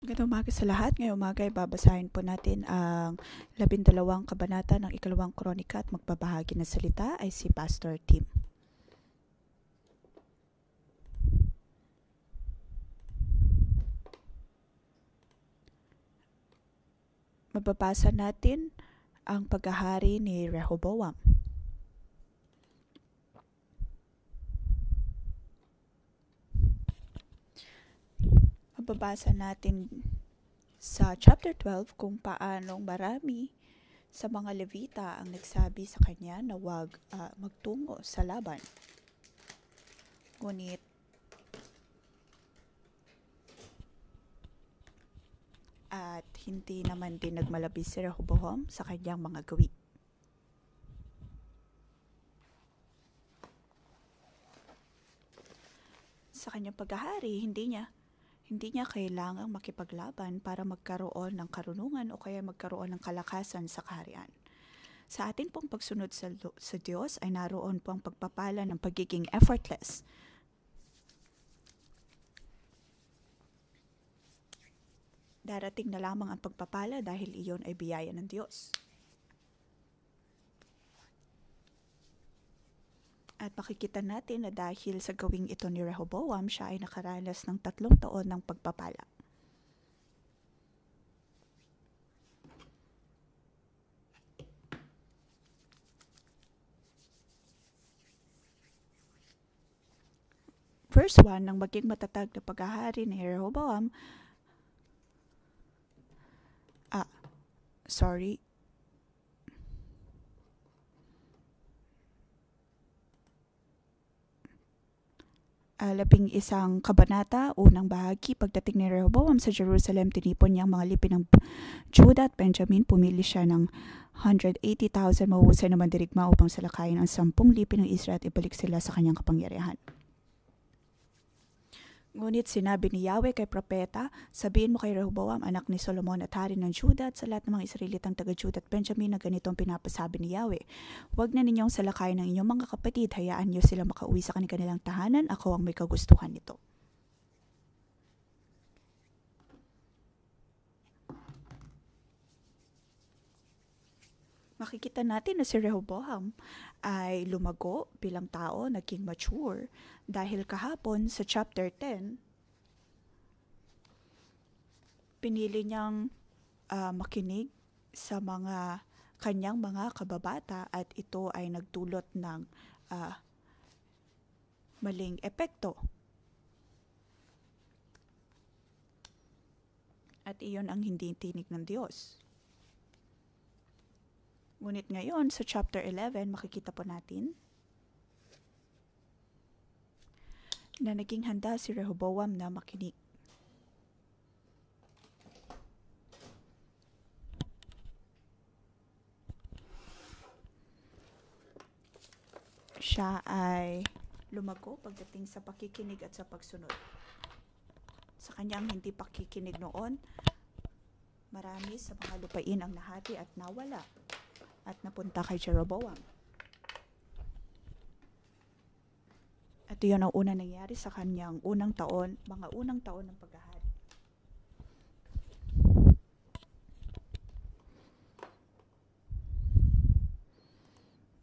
Magandang umaga sa lahat. Ngayong umaga ay babasahin po natin ang 12 kabanata ng 2 Kronika at magbabahagi ng salita ay si Pastor Tim. Mababasa natin ang paghahari ni Rehoboam. Mababasa natin sa chapter 12 kung paanong marami sa mga Levita ang nagsabi sa kanya na huwag magtungo sa laban. Ngunit at hindi naman din nagmalabis si Rehoboam sa kanyang mga gawi. Sa kanyang paghahari, hindi niya kailangang makipaglaban para magkaroon ng karunungan o kaya magkaroon ng kalakasan sa kaharian. Sa atin pong pagsunod sa Diyos ay naroon po ang pagpapala ng pagiging effortless. Darating na lamang ang pagpapala dahil iyon ay biyaya ng Diyos. At makikita natin na dahil sa gawing ito ni Rehoboam, siya ay nakaranas ng 3 taon ng pagpapala. Verse 1, nang maging matatag na paghahari ni Rehoboam, labing isang kabanata, unang bahagi, pagdating ni Rehoboam sa Jerusalem, tinipon niya ang mga lipi ng Judah at Benjamin. Pumili siya ng 180,000 mahusay na mandirigma upang salakayin ang 10 lipi ng Israel at ibalik sila sa kanyang kapangyarihan. Ngunit sinabi ni Yahweh kay propeta, sabihin mo kay Rehoboam, anak ni Solomon at hari ng Judah, at sa lahat ng mga Israelitang taga-Judah at Benjamin na ganitong pinapasabi ni Yahweh. Huwag na ninyong salakayin ng inyong mga kapatid, hayaan niyo sila makauwi sa kanilang tahanan, ako ang may kagustuhan nito. Makikita natin na si Rehoboam ay lumago bilang tao, naging mature, dahil kahapon sa chapter 10, pinili niyang makinig sa kanyang mga kababata at ito ay nagdulot ng maling epekto. At iyon ang hindi tinig ng Diyos. Ngunit ngayon, sa chapter 11, makikita po natin na naging handa si Rehoboam na makinig. Siya ay lumago pagdating sa pakikinig at sa pagsunod. Sa kanyang hindi pakikinig noon, marami sa mga lupain ang nahati at nawala at napunta kay Jeroboam. At iyon ang unang nangyari sa kanyang mga unang taon ng paghahari.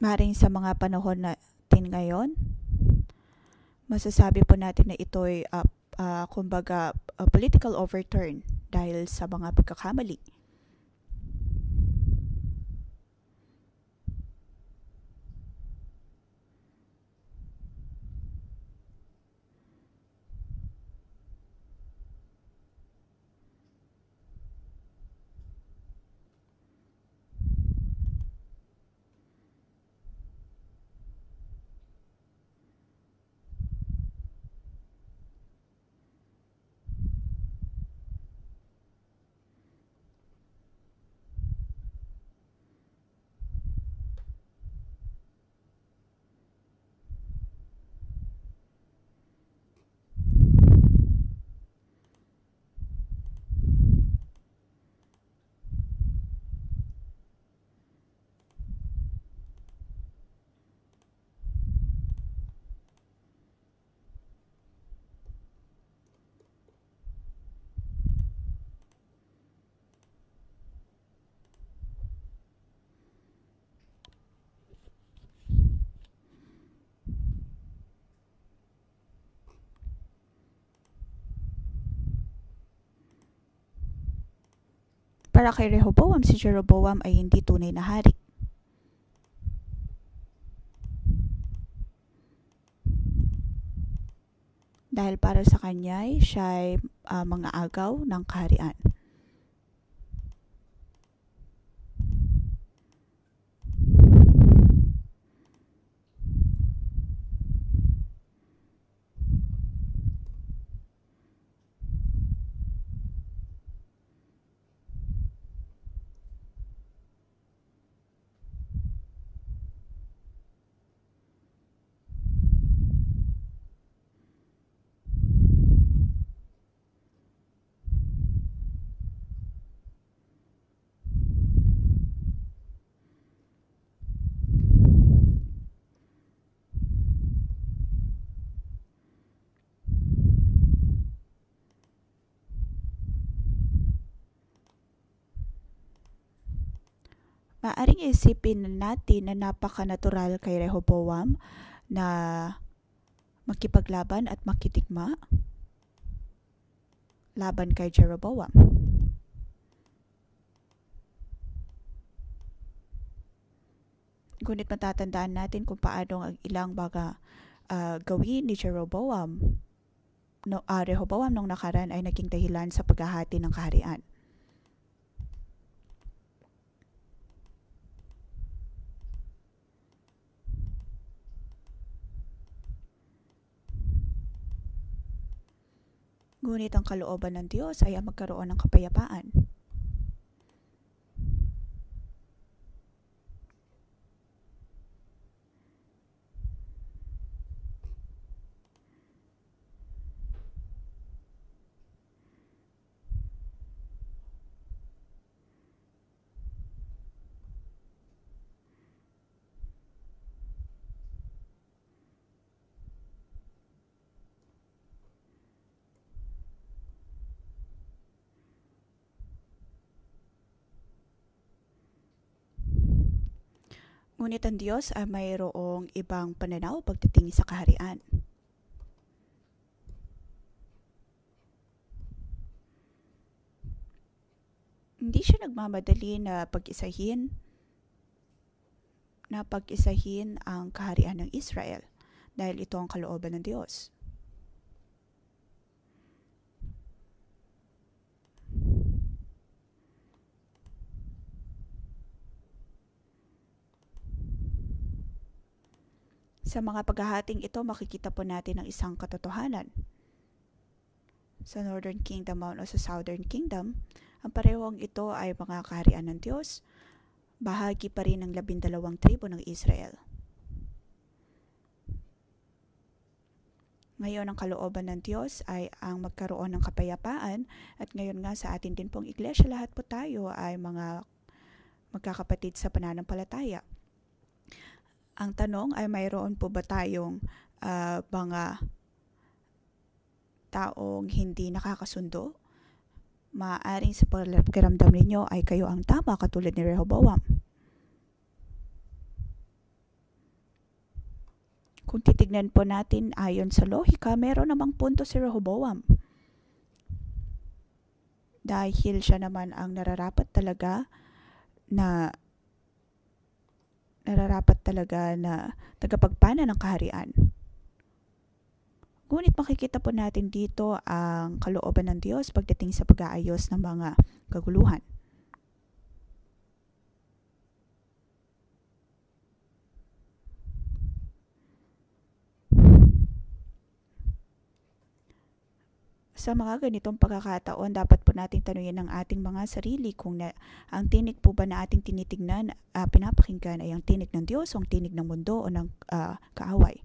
Maring sa mga panahon natin ngayon, masasabi po natin na ito'y political overturn dahil sa mga pagkakamali. Para kay Rehoboam, si Jeroboam ay hindi tunay na hari. Dahil para sa kanya, siya ay mga agaw ng kaharian. Maaring isipin natin na napaka-natural kay Rehoboam na makipaglaban at makitikma laban kay Jeroboam. Ngunit matatandaan natin kung paano ang ilang mga gawin ni Rehoboam nung nakaraan ay naging dahilan sa paghahati ng kaharian. Ngunit ang kalooban ng Diyos ay ang magkaroon ng kapayapaan. Ngunit ang Diyos ay mayroong ibang pananaw pagdating sa kaharian. Hindi siya nagmamadali na pag-isahin ang kaharian ng Israel dahil ito ang kalooban ng Diyos. Sa mga paghahating ito, makikita po natin ang isang katotohanan. Sa Northern Kingdom o sa Southern Kingdom, ang parehong ito ay mga kaharian ng Diyos, bahagi pa rin ng 12 tribo ng Israel. Ngayon, ang kalooban ng Diyos ay ang magkaroon ng kapayapaan at ngayon nga sa atin din pong iglesia, lahat po tayo ay mga magkakapatid sa pananampalataya. Ang tanong ay mayroon po ba tayong mga taong hindi nakakasundo? Maaaring sa pakiramdam ninyo ay kayo ang tama katulad ni Rehoboam. Kung titignan po natin ayon sa lohika, meron namang punto si Rehoboam. Dahil siya naman ang nararapat talaga na tagapagpana ng kaharian. Ngunit makikita po natin dito ang kalooban ng Diyos pagdating sa pag-aayos ng mga kaguluhan. Sa mga ganitong pagkakataon, dapat po nating tanungin ang ating mga sarili kung ang tinig po ba na ating tinitignan, pinapakinggan ay ang tinig ng Diyos o ang tinig ng mundo o ng kaaway.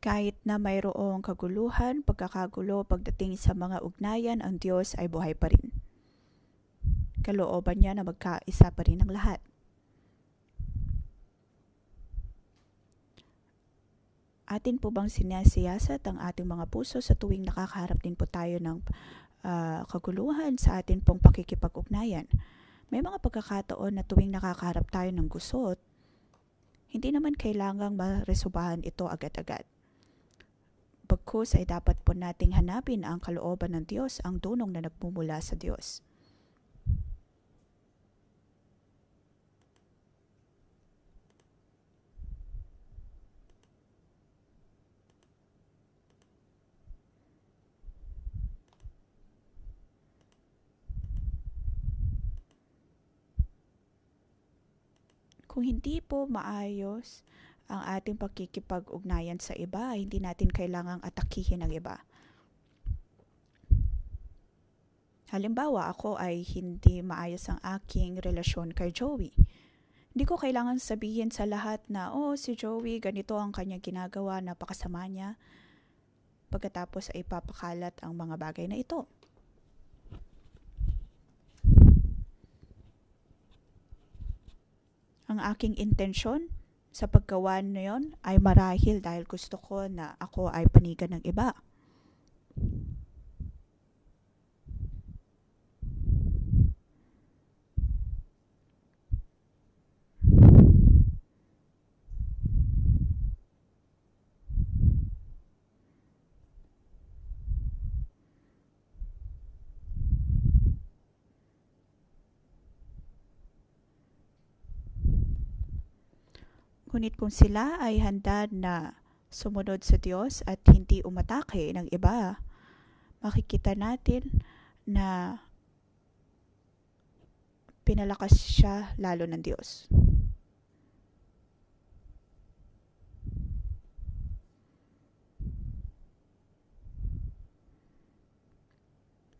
Kahit na mayroong kaguluhan, pagkakagulo pagdating sa mga ugnayan, ang Diyos ay buhay pa rin. Kalooban niya na magkaisa pa rin ang lahat. Atin po bang sinasiyasat ang ating mga puso sa tuwing nakakaharap din po tayo ng kaguluhan sa atin pong pakikipag-ugnayan? May mga pagkakataon na tuwing nakakaharap tayo ng gusot, hindi naman kailangang maresobahan ito agad-agad. Bagkus ay dapat po nating hanapin ang kalooban ng Diyos, ang dunong na nagmumula sa Diyos. Kung hindi po maayos ang ating pagkikipag-ugnayan sa iba, hindi natin kailangang atakihin ang iba. Halimbawa, ako ay hindi maayos ang aking relasyon kay Joey. Hindi ko kailangan sabihin sa lahat na, si Joey, ganito ang kanyang ginagawa, napakasama niya. Pagkatapos ay ipapakalat ang mga bagay na ito. Ang aking intensyon sa paggawa na yon ay marahil dahil gusto ko na ako ay panigan ng iba. Ngunit kung sila ay handa na sumunod sa Diyos at hindi umatake ng iba, makikita natin na pinalakas siya lalo ng Diyos.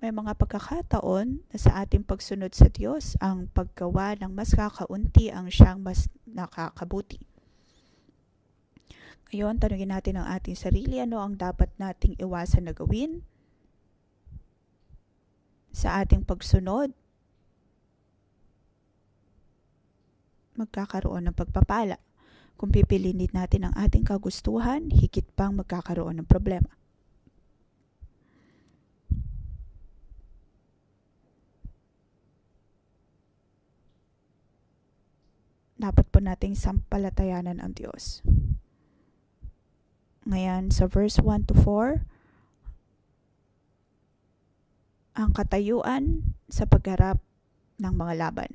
May mga pagkakataon na sa ating pagsunod sa Diyos, ang paggawa ng mas kakaunti ang siyang mas nakakabuti. Ngayon, tanungin natin ang ating sarili, ano ang dapat nating iwasan na gawin sa ating pagsunod? Magkakaroon ng pagpapala. Kung pipiliin natin ang ating kagustuhan, higit pang magkakaroon ng problema. Dapat po nating sampalatayanan ang Diyos. Ngayon, sa verse 1 to 4, ang katayuan sa pagharap ng mga laban.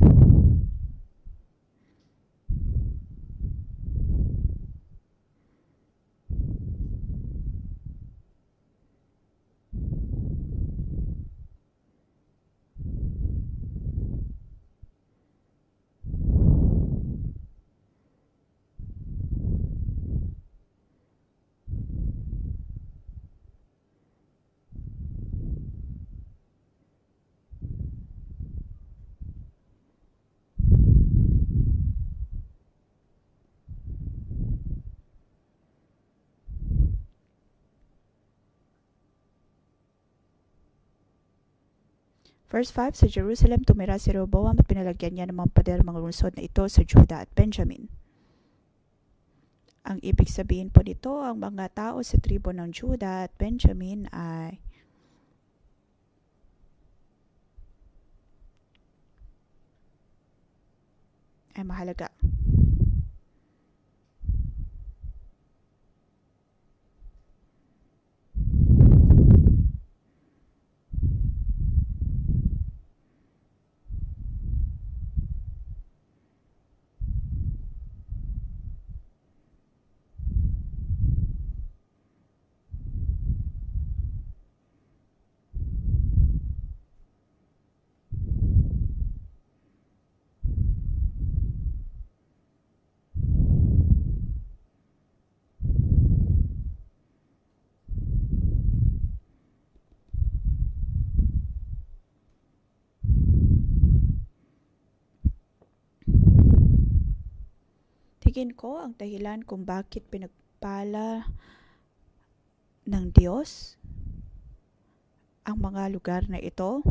Verse 5, sa Jerusalem tumira si Rehoboam at pinalagyan niya ng mga pader mga lungsod na ito sa Judah at Benjamin. Ang ibig sabihin po nito, ang mga tao sa tribo ng Judah at Benjamin ay mahalaga. Tingin ko ang dahilan kung bakit pinagpala ng Diyos ang mga lugar na ito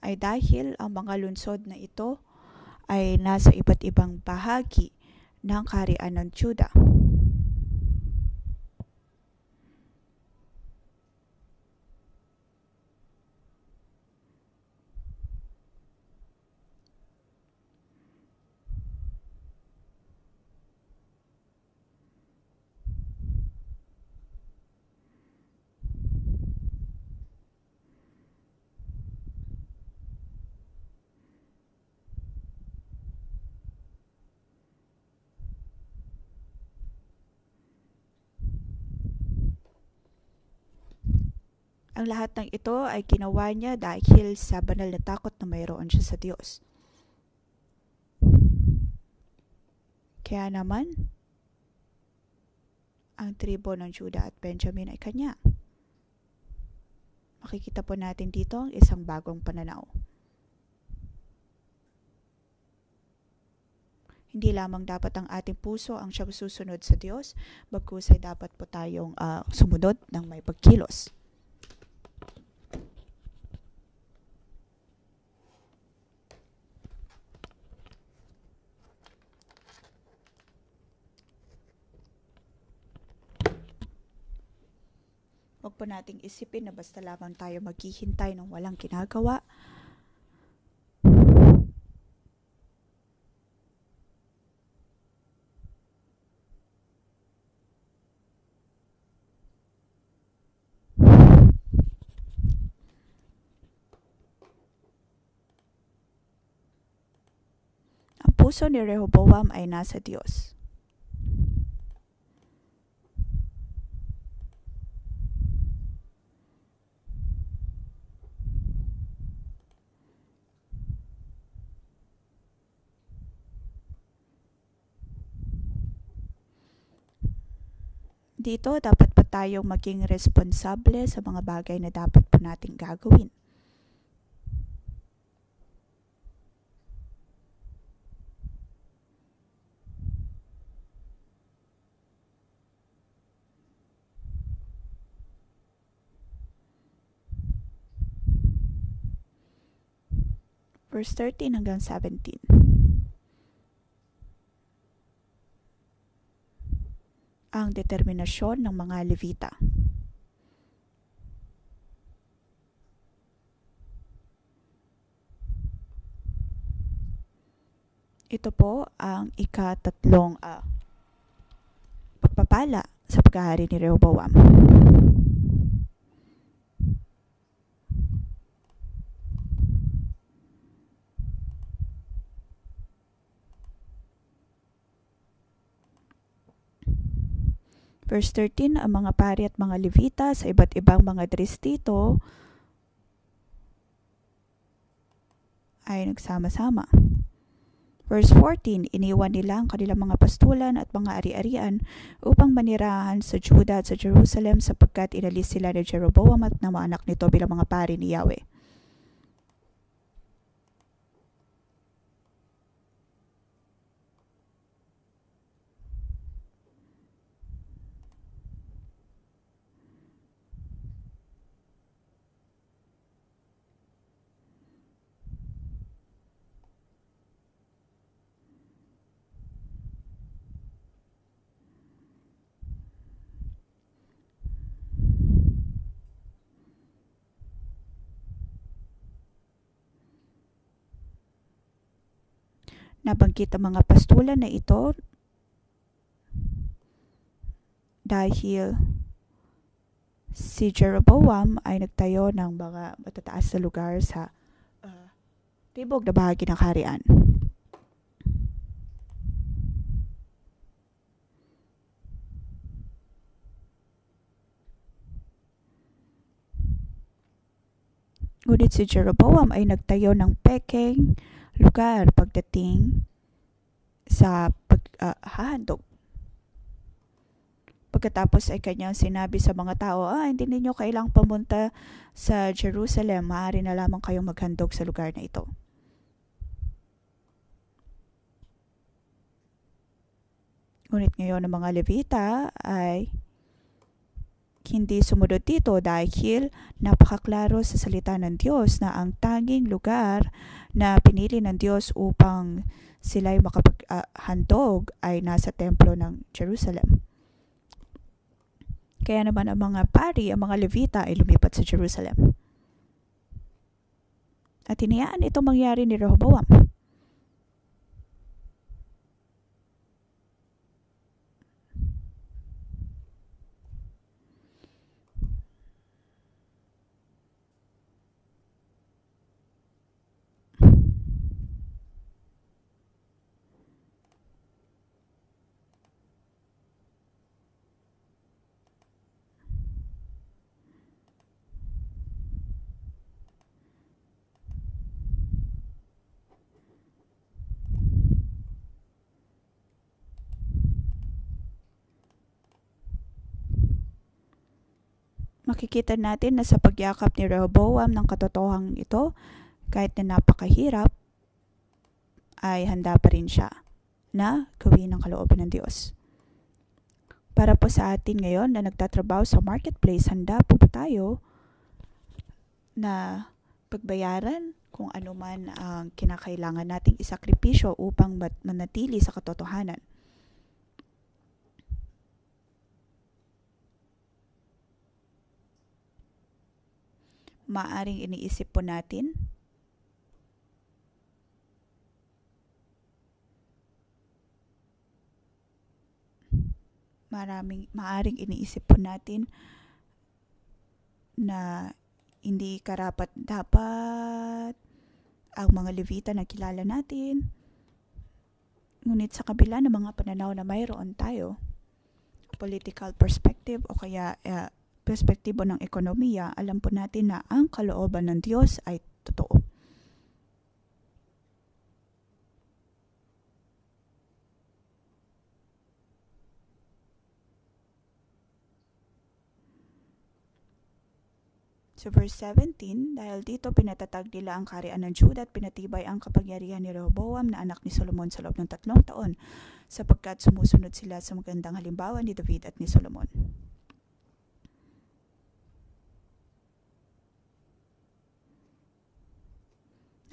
ay dahil ang mga lungsod na ito ay nasa iba't ibang bahagi ng kaharian ng Juda. Ang lahat ng ito ay ginawa niya dahil sa banal na takot na mayroon siya sa Diyos. Kaya naman, ang tribo ng Juda at Benjamin ay kanya. Makikita po natin dito ang isang bagong pananaw. Hindi lamang dapat ang ating puso ang siyang susunod sa Diyos, bagkus ay dapat po tayong sumunod ng may pagkilos. Huwag po nating isipin na basta lamang tayo maghihintay ng walang ginagawa. Ang puso ni Rehoboam ay nasa Diyos. Dito, dapat pa tayong maging responsable sa mga bagay na dapat po nating gagawin. Verse 13 hanggang 17. Ang determinasyon ng mga Levita. Ito po ang ikatatlong pagpapala sa paghahari ni Rehoboam. Verse 13, ang mga pari at mga Levita sa iba't ibang mga distrito ay nagsama-sama. Verse 14, iniwan nila ang kanilang mga pastulan at mga ari-arian upang manirahan sa Juda at sa Jerusalem sapagkat inalis sila ni Jeroboam at ng mga anak nito bilang mga pari ni Yahweh. Nabanggit ang mga pastulan na ito dahil si Jeroboam ay nagtayo ng mga matataas na lugar sa tibok na bahagi ng kaharian. Ngunit si Jeroboam ay nagtayo ng pekeng lugar pagdating sa paghahandog. Pagkatapos ay kanyang sinabi sa mga tao, hindi ninyo kailang pumunta sa Jerusalem, maaari na lamang kayong maghandog sa lugar na ito. Ngunit ngayon ang mga Levita ay hindi sumunod dito dahil napakaklaro sa salita ng Diyos na ang tanging lugar na pinili ng Diyos upang sila'y makapaghandog ay nasa templo ng Jerusalem. Kaya naman ang mga pari, ang mga Levita ay lumipat sa Jerusalem. At hinayaan itong mangyari ni Rehoboam. Makikita natin na sa pagyakap ni Rehoboam ng katotohanan ito, kahit na napakahirap, ay handa pa rin siya na gawin ang kalooban ng Diyos. Para po sa atin ngayon na nagtatrabaho sa marketplace, handa po ba tayo na pagbayaran kung ano man ang kinakailangan nating isakripisyo upang manatili sa katotohanan? Maaring iniisip po natin maaring iniisip po natin na hindi karapat-dapat ang mga Levita na kilala natin. Ngunit sa kabila ng mga pananaw na mayroon tayo, political perspective o kaya perspektibo ng ekonomiya, alam po natin na ang kalooban ng Diyos ay totoo. So verse 17, dahil dito pinatatag nila ang kaharian ng Juda at pinatibay ang kapangyarihan ni Rehoboam na anak ni Solomon sa loob ng 3 taon, sapagkat sumusunod sila sa magandang halimbawa ni David at ni Solomon.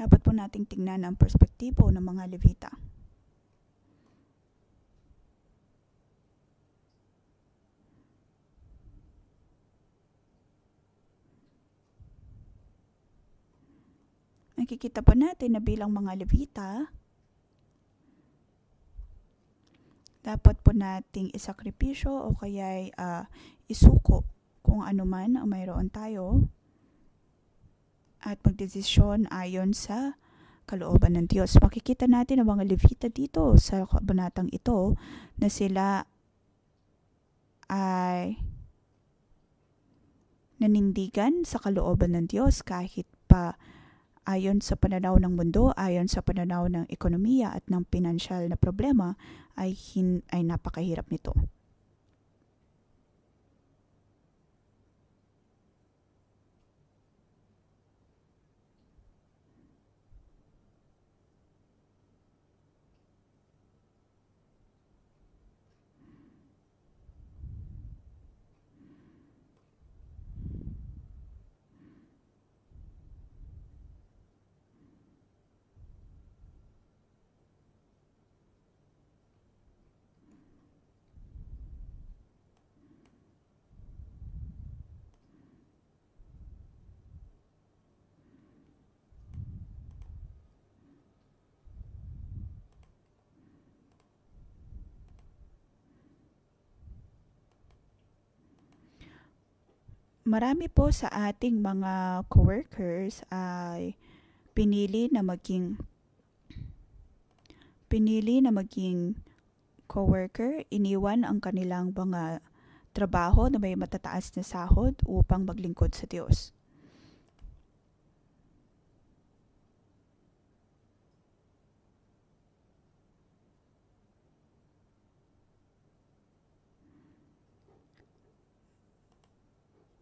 Dapat po nating tingnan ang perspektibo ng mga Levita. Nakikita po natin na bilang mga Levita, dapat po nating isakripisyo o kaya isuko kung ano man ang mayroon tayo at magdesisyon ayon sa kalooban ng Diyos. Makikita natin ang mga Levita dito sa kabanatang ito na sila ay nanindigan sa kalooban ng Diyos kahit pa ayon sa pananaw ng mundo, ayon sa pananaw ng ekonomiya at ng pinansyal na problema ay napakahirap nito. Marami po sa ating mga coworkers ay pinili na maging coworker, iniwan ang kanilang mga trabaho na may matataas na sahod upang maglingkod sa Diyos.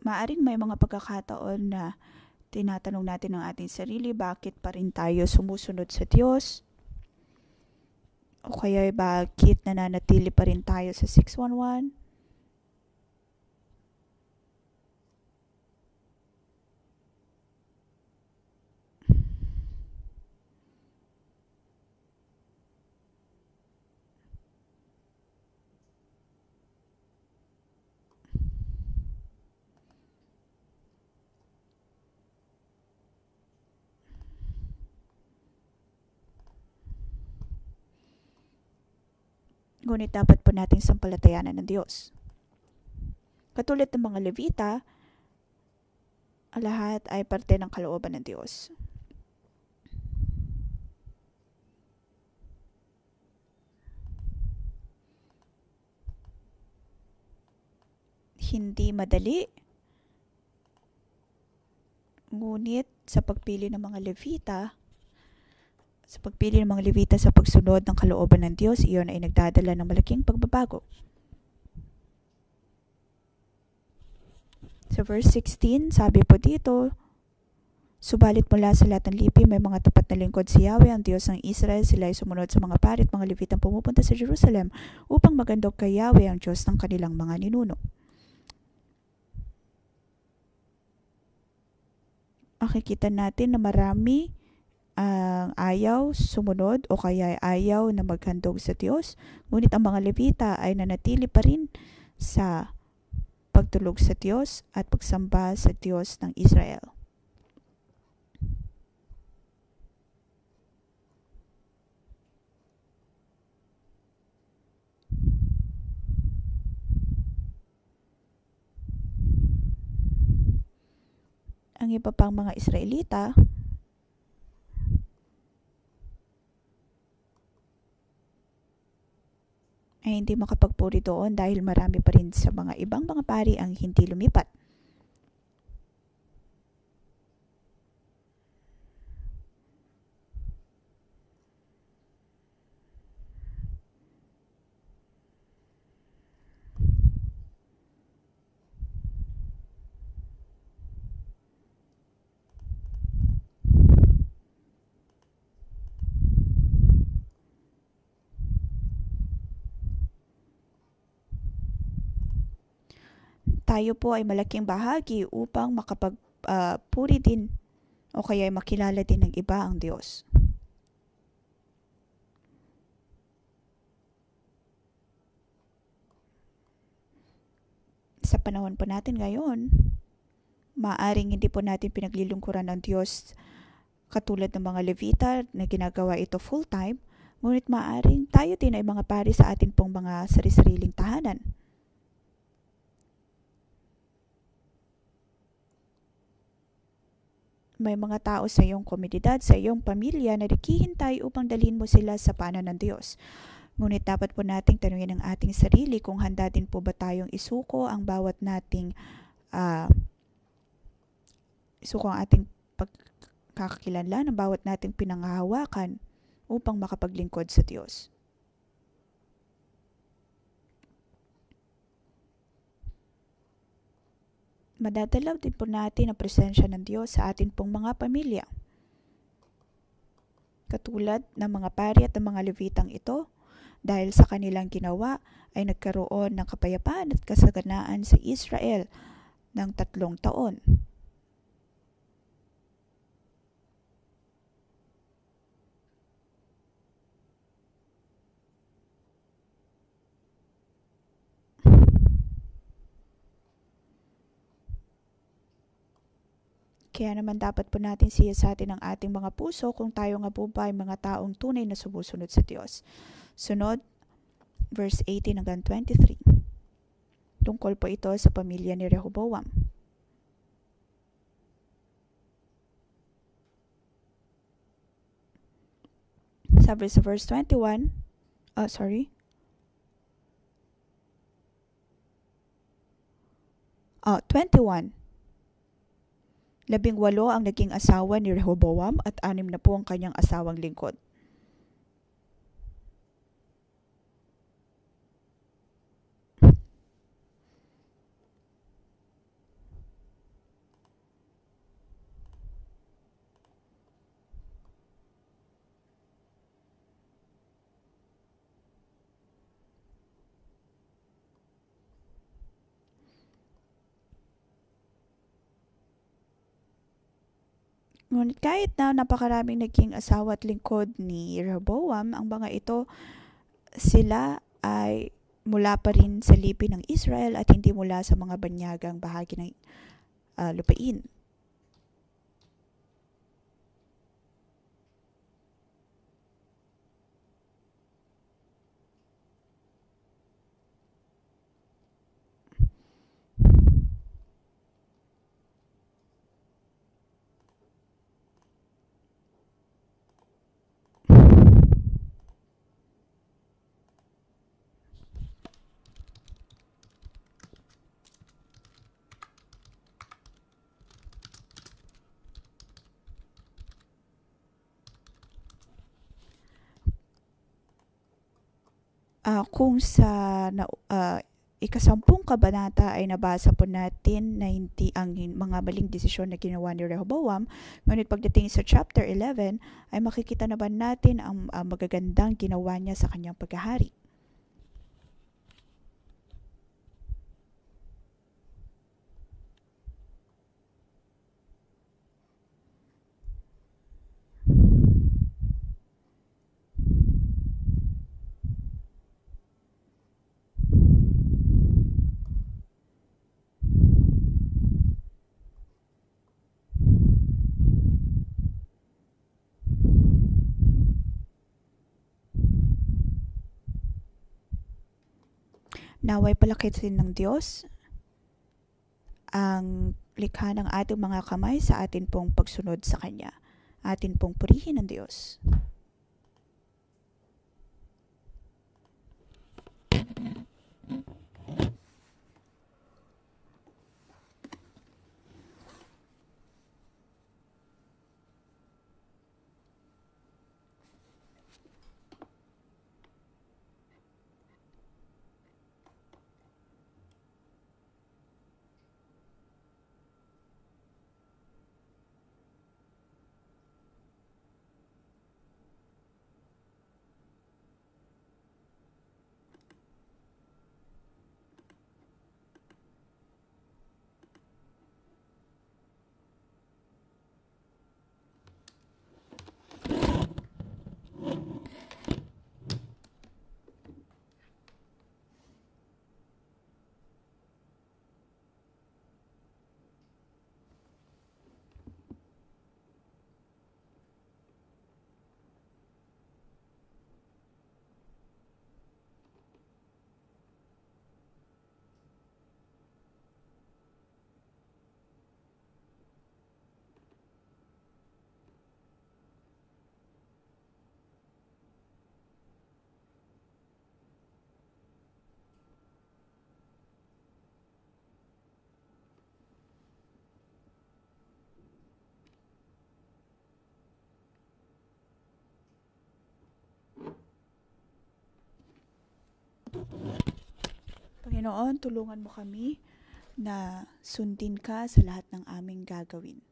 Maaring may mga pagkakataon na tinatanong natin ang ating sarili, bakit pa rin tayo sumusunod sa Diyos? O kaya bakit nananatili pa rin tayo sa 611? Ngunit dapat po nating sampalatayanan ng Diyos. Katulad ng mga Levita, lahat ay parte ng kalooban ng Diyos. Hindi madali, ngunit sa pagpili ng mga Levita, sa pagsunod ng kalooban ng Diyos, iyon ay nagdadala ng malaking pagbabago. Sa verse 16, sabi po dito, subalit mula sa lahat ng lipi, may mga tapat na lingkod si Yahweh, ang Diyos ng Israel. Sila ay sumunod sa mga pari at mga Levitang pumupunta sa Jerusalem upang magandog kay Yahweh, ang Diyos ng kanilang mga ninuno. Makikita natin na marami ang ayaw sumunod o kaya ayaw na maghandog sa Diyos. Ngunit ang mga Levita ay nanatili pa rin sa pagtulog sa Diyos at pagsamba sa Diyos ng Israel. Ang iba pang mga Israelita ay hindi makapagpuri doon dahil marami pa rin sa mga ibang mga pari ang hindi lumipat. Tayo po ay malaking bahagi upang makapagpuri din o kaya ay makilala din ng iba ang Diyos. Sa panahon po natin ngayon, maaring hindi po natin pinaglilingkuran ng Diyos katulad ng mga Levita na ginagawa ito full-time, ngunit maaring tayo din ay mga pari sa atin pong mga sari-sariling tahanan. May mga tao sa iyong komunidad, sa iyong pamilya na naghihintay upang dalhin mo sila sa paanan ng Diyos. Ngunit dapat po nating tanungin ang ating sarili kung handa din po ba tayong isuko ang bawat nating isuko ang ating pagkakakilanlan, ang bawat nating pinanghahawakan upang makapaglingkod sa Diyos. Madadalaw din po natin ang presensya ng Diyos sa atin pong mga pamilya. Katulad ng mga pari at ng mga Levitang ito, dahil sa kanilang ginawa ay nagkaroon ng kapayapaan at kasaganaan sa Israel ng 3 taon. Kaya naman dapat po natin siyasatin ang ating mga puso kung tayo nga po ba ay mga taong tunay na sumusunod sa Diyos. Sunod, verse 18 hanggang 23. Tungkol po ito sa pamilya ni Rehoboam. Sabi sa verse 21, 21. 18 ang naging asawa ni Rehoboam at 6 na po ang kanyang asawang lingkod. Ngunit kahit na napakaraming naging asawa at lingkod ni Rehoboam, ang mga ito, sila ay mula pa rin sa lipi ng Israel at hindi mula sa mga banyagang bahagi ng lupain. Kung sa ikasampung kabanata ay nabasa po natin na hindi ang mga maling desisyon na ginawa ni Rehoboam, ngunit pagdating sa chapter 11 ay makikita naman natin ang magagandang ginawa niya sa kanyang paghahari. Naway palakitin ng Diyos ang likha ng ating mga kamay sa atin pong pagsunod sa Kanya. Atin pong purihin ang Diyos. Panginoon, tulungan mo kami na sundin ka sa lahat ng aming gagawin.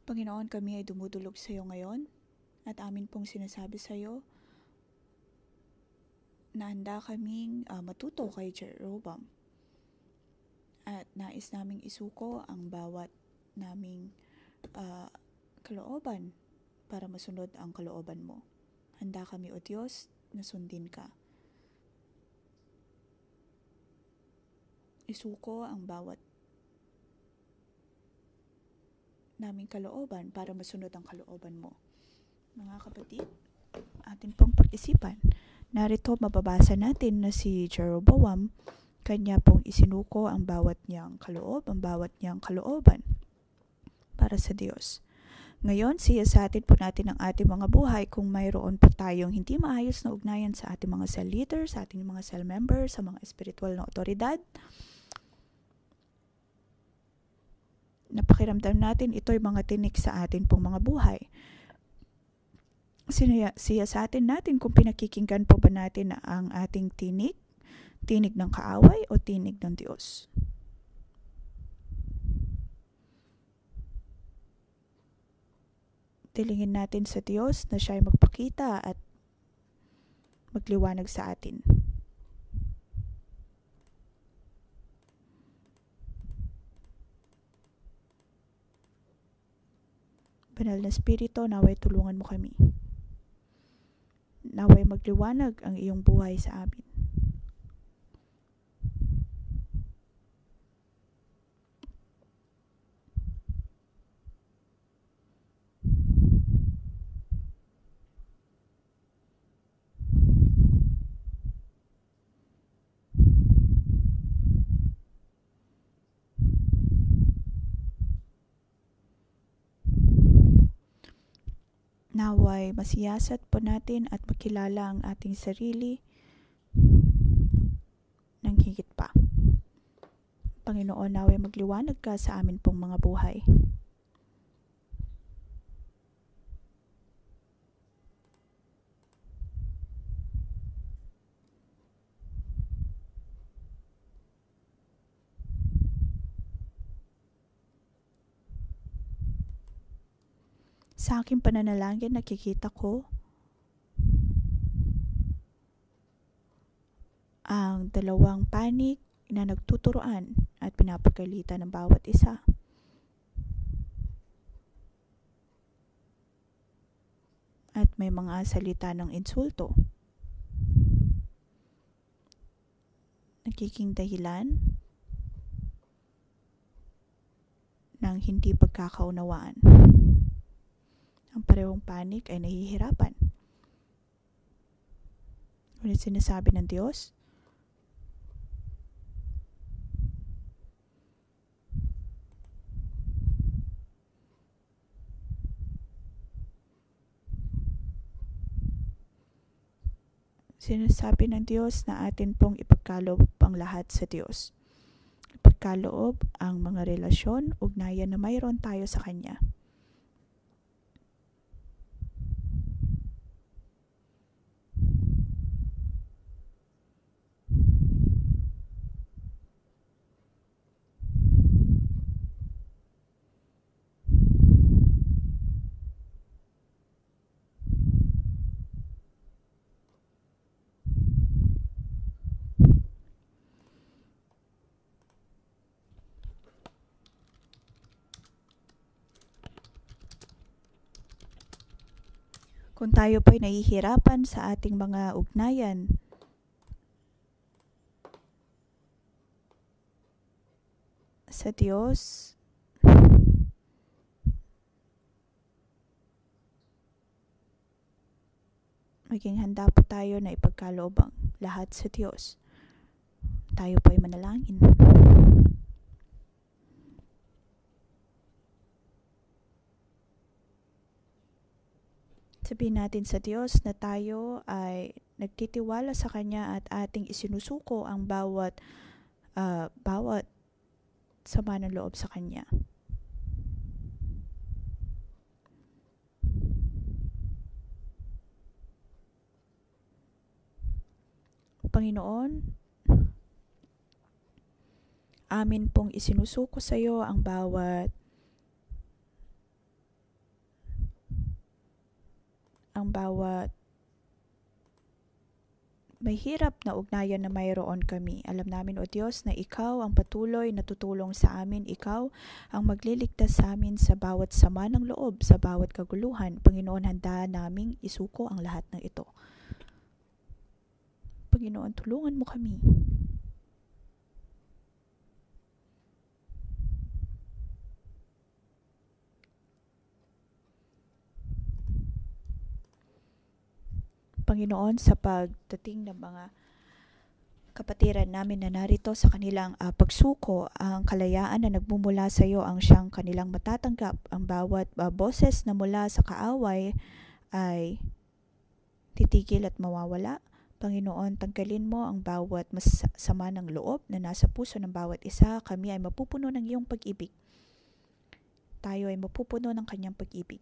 Panginoon, kami ay dumudulog sa iyo ngayon at amin pong sinasabi sa iyo na handa kaming matuto kay Jeroboam at nais naming isuko ang bawat naming kalooban para masunod ang kalooban mo. Handa kami, O Diyos, na sundin ka. Isuko ang bawat naming kalooban para masunod ang kalooban mo. Mga kapatid, atin pong pag-isipan. Narito mababasa natin na si Jeroboam, kanya pong isinuko ang bawat niyang kaloob, ang bawat niyang kalooban para sa Diyos. Ngayon, siyasatin po natin ang ating mga buhay kung mayroon po tayong hindi maayos na ugnayan sa ating mga cell leaders, sa ating mga cell members, sa mga espiritual na otoridad. Napakiramdam natin ito'y mga tinik sa atin pong mga buhay. Siyasatin natin kung pinakikinggan po ba natin ang ating tinig ng kaaway o tinig ng Diyos. Tilingin natin sa Diyos na siya'y magpakita at magliwanag sa atin. Banal na Espiritu, naway tulungan mo kami. Naway magliwanag ang iyong buhay sa amin. Naway masiyasat po natin at makilala ang ating sarili ng higit pa. Panginoon, naway magliwanag ka sa amin pong mga buhay. Sa aking pananalangin, nakikita ko ang dalawang panig na nagtuturoan at pinapagalitan ng bawat isa. At may mga salita ng insulto. Nagiging dahilan ng hindi pagkakaunawaan. Ang parehong panig ay nahihirapan. Ngunit sinasabi ng Diyos, na atin pong ipagkaloob ang lahat sa Diyos. Ipagkaloob ang mga relasyon, ugnayan na mayroon tayo sa Kanya. Kung tayo po'y nahihirapan sa ating mga ugnayan, sa Diyos, maging handa po tayo na ipagkaloob ang lahat sa Diyos. Tayo po'y manalangin. Sabihin natin sa Diyos na tayo ay nagtitiwala sa Kanya at ating isinusuko ang bawat sama ng loob sa Kanya. Panginoon, amin pong isinusuko sa iyo ang bawat may hirap na ugnayan na mayroon kami. Alam namin, O Diyos, na Ikaw ang patuloy na tutulong sa amin. Ikaw ang magliligtas sa amin sa bawat sama ng loob, sa bawat kaguluhan. Panginoon, handa naming isuko ang lahat ng ito. Panginoon, tulungan mo kami. Panginoon, sa pagdating ng mga kapatiran namin na narito sa kanilang pagsuko, ang kalayaan na nagmumula sa iyo ang siyang kanilang matatanggap. Ang bawat boses na mula sa kaaway ay titigil at mawawala. Panginoon, tanggalin mo ang bawat masama ng loob na nasa puso ng bawat isa. Kami ay mapupuno ng iyong pag-ibig. Tayo ay mapupuno ng kanyang pag-ibig.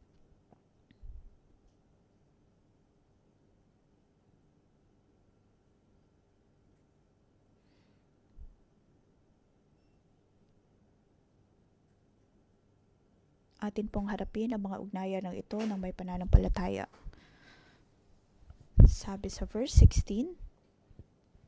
Atin pong harapin ang mga ugnayan ng ito ng may pananampalataya. Sabi sa verse 16,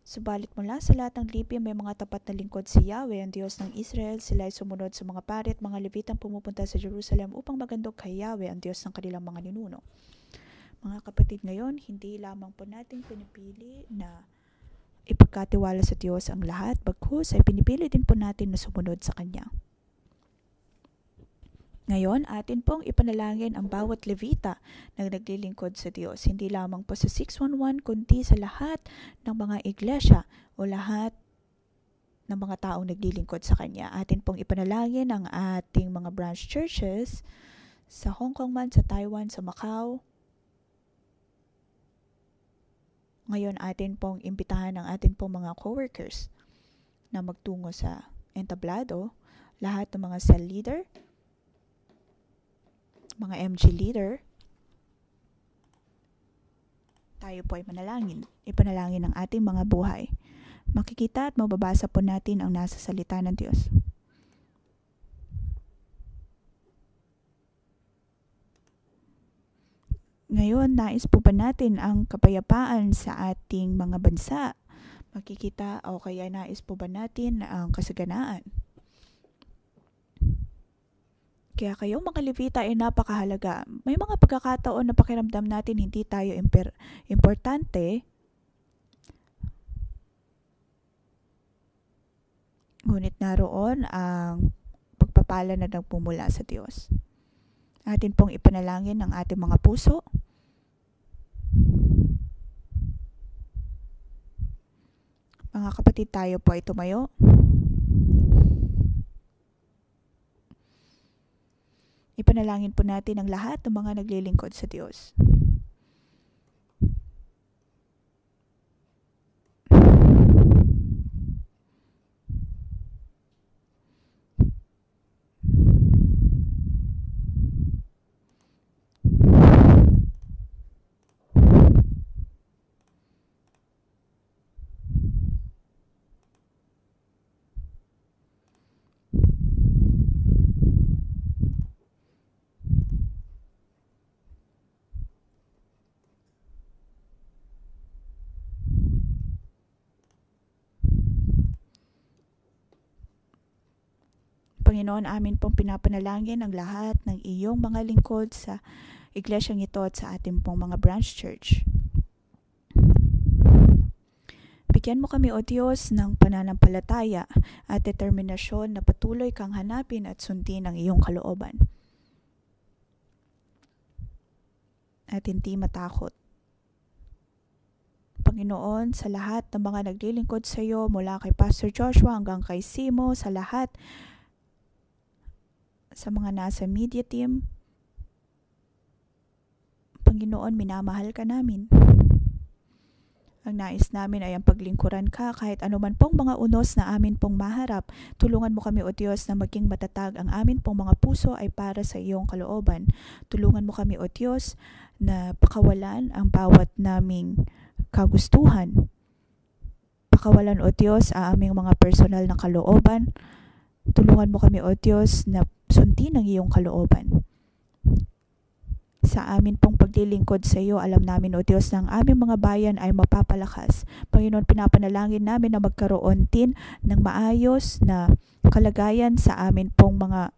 subalit mula sa lahat ng lipi may mga tapat na lingkod si Yahweh, ang Diyos ng Israel. Sila ay sumunod sa mga pari at mga Levitang pumupunta sa Jerusalem upang magandog kay Yahweh, ang Diyos ng kanilang mga ninuno. Mga kapatid, ngayon, hindi lamang po natin pinipili na ipagkatiwala sa Diyos ang lahat, bagkus ay pinipili din po natin na sumunod sa Kanya. Ngayon, atin pong ipanalangin ang bawat Levita na naglilingkod sa Diyos. Hindi lamang po sa 611, kundi sa lahat ng mga iglesia o lahat ng mga taong naglilingkod sa Kanya. Atin pong ipanalangin ang ating mga branch churches sa Hong Kong man, sa Taiwan, sa Macau. Ngayon, atin pong imbitahan ang atin pong mga co-workers na magtungo sa entablado, lahat ng mga cell leader, mga MG leader, tayo po ay manalangin. Ipanalangin ang ating mga buhay. Makikita at mababasa po natin ang nasa salita ng Diyos. Ngayon, nais po ba natin ang kapayapaan sa ating mga bansa? Makikita o kaya nais po ba natin ang kasaganaan? Kaya kayong mga Levita ay napakahalaga. May mga pagkakataon na pakiramdam natin hindi tayo importante. Ngunit naroon ang pagpapala na nagmumula sa Diyos. Atin pong ipanalangin ang ating mga puso. Mga kapatid, tayo po ay tumayo. Ipanalangin po natin ang lahat ng mga naglilingkod sa Diyos. Panginoon, amin pong pinapanalangin ang lahat ng iyong mga lingkod sa iglesyang ito at sa ating pong mga branch church. Bigyan mo kami, O Diyos, ng pananampalataya at determinasyon na patuloy kang hanapin at sundin ang iyong kalooban. At hindi matakot. Panginoon, sa lahat ng mga naglilingkod sa iyo, mula kay Pastor Joshua hanggang kay Simo, sa lahat sa mga nasa media team, Panginoon, minamahal ka namin. Ang nais namin ay ang paglingkuran ka kahit anuman pong mga unos na amin pong maharap. Tulungan mo kami, O Diyos, na maging matatag ang amin pong mga puso ay para sa iyong kalooban. Tulungan mo kami, O Diyos, na pakawalan ang bawat naming kagustuhan. Pakawalan, O Diyos, ang aming mga personal na kalooban. Tulungan mo kami, O Diyos, na sundin ang iyong kalooban. Sa amin pong paglilingkod sa iyo, alam namin, O Diyos, na ang aming mga bayan ay mapapalakas. Panginoon, pinapanalangin namin na magkaroon din ng maayos na kalagayan sa amin pong mga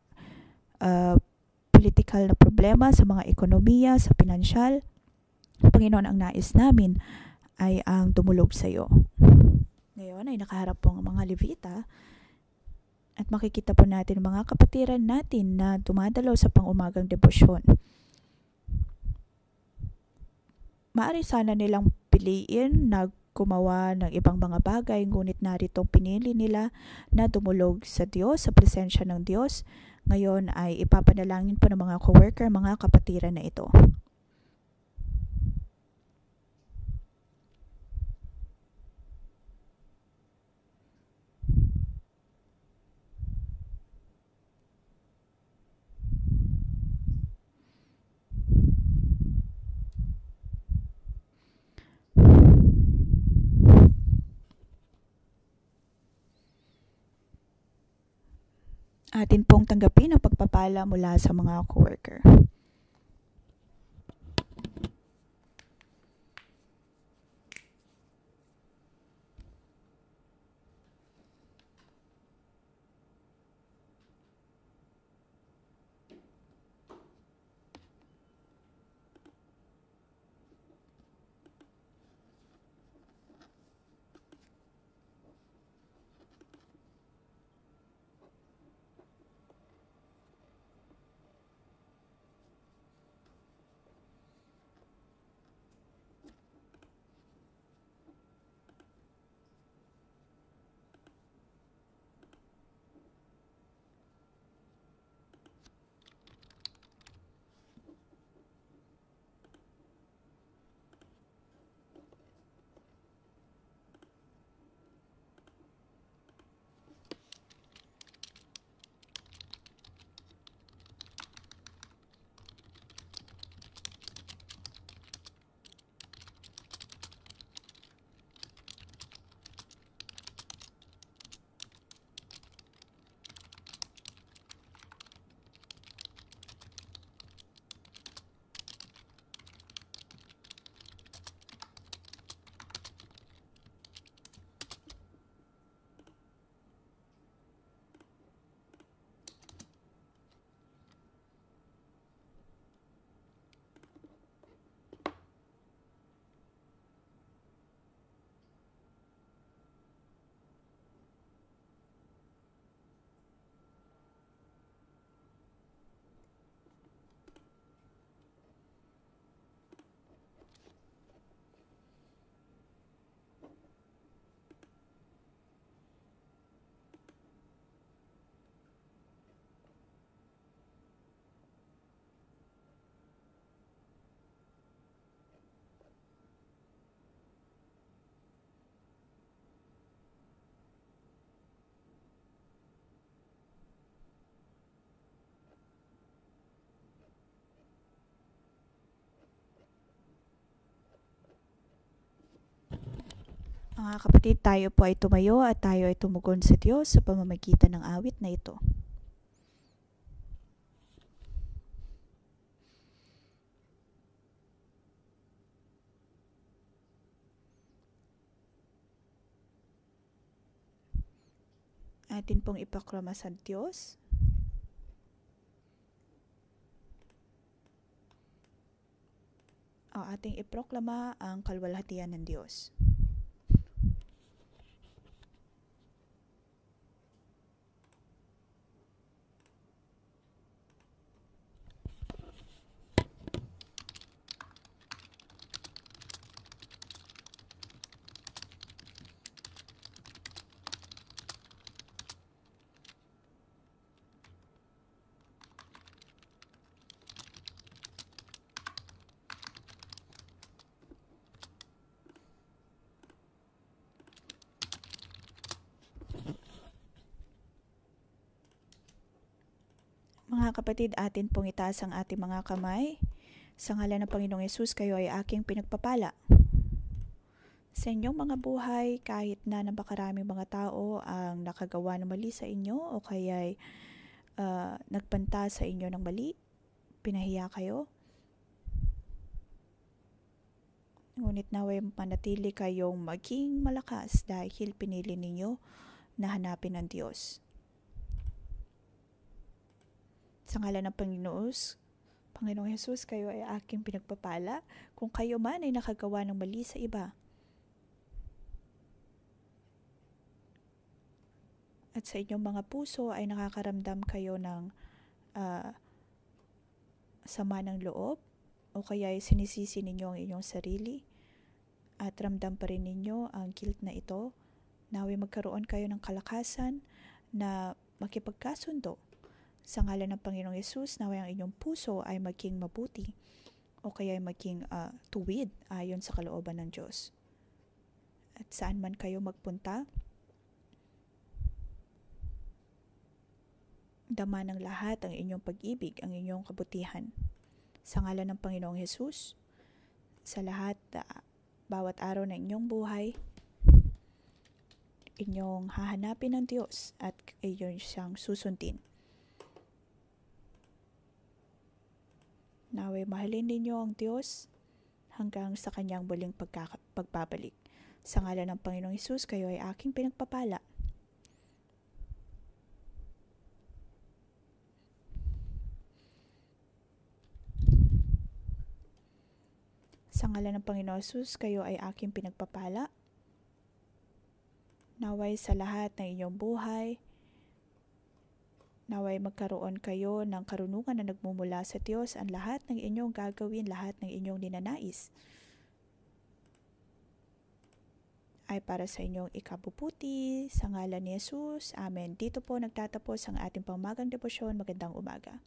political na problema, sa mga ekonomiya, sa pinansyal. Panginoon, ang nais namin ay ang tumulog sa iyo. Ngayon ay nakaharap po ang mga Levita. At makikita po natin mga kapatiran natin na dumadalaw sa pang-umagang debosyon. Maaari sana nilang piliin na gumawa ng ibang mga bagay, ngunit naritong pinili nila na dumulog sa Diyos, sa presensya ng Diyos. Ngayon ay ipapanalangin po ng mga coworker, mga kapatiran na ito. Atin pong tanggapin ang pagpapala mula sa mga coworker. Mga kapatid, tayo po ay tumayo at tayo ay tumugon sa Diyos sa pamamagitan ng awit na ito. Atin pong ipaklama sa Diyos. O ating iproklama ang kalwalhatian ng Diyos. Mga kapatid, atin pong itaas ang ating mga kamay. Sa ngalan ng Panginoong Yesus, kayo ay aking pinagpapala. Sa inyong mga buhay, kahit na napakaraming mga tao ang nakagawa ng mali sa inyo o kaya nagpanta sa inyo ng mali, pinahiya kayo, ngunit naway manatili kayong maging malakas dahil pinili ninyo na hanapin ang Diyos. Sa ngalan ng Panginoong Yesus, kayo ay aking pinagpapala kung kayo man ay nakagawa ng mali sa iba. At sa inyong mga puso ay nakakaramdam kayo ng sama ng loob o o kaya ay sinisisi ninyo ang inyong sarili at ramdam pa rin ninyo ang guilt na ito, naway magkaroon kayo ng kalakasan na makipagkasundo. Sa ngalan ng Panginoong Yesus, naway ang inyong puso ay maging mabuti o kaya ay maging tuwid ayon sa kalooban ng Diyos. At saan man kayo magpunta, dama ng lahat ang inyong pag-ibig, ang inyong kabutihan. Sa ngalan ng Panginoong Yesus, sa lahat, bawat araw ng inyong buhay, inyong hahanapin ng Diyos at iyon siyang susundin. Naway mahalin ninyo ang Diyos hanggang sa kanyang muling pagbabalik. Sa ngalan ng Panginoong Hesus, kayo ay aking pinagpapala. Sa ngalan ng Panginoong Hesus, kayo ay aking pinagpapala. Naway sa lahat ng inyong buhay, naway magkaroon kayo ng karunungan na nagmumula sa Diyos. Ang lahat ng inyong gagawin, lahat ng inyong ninanais ay para sa inyong ikabubuti. Sa ngalan ni Jesus, Amen. Dito po nagtatapos ang ating pamagang debosyon. Magandang umaga.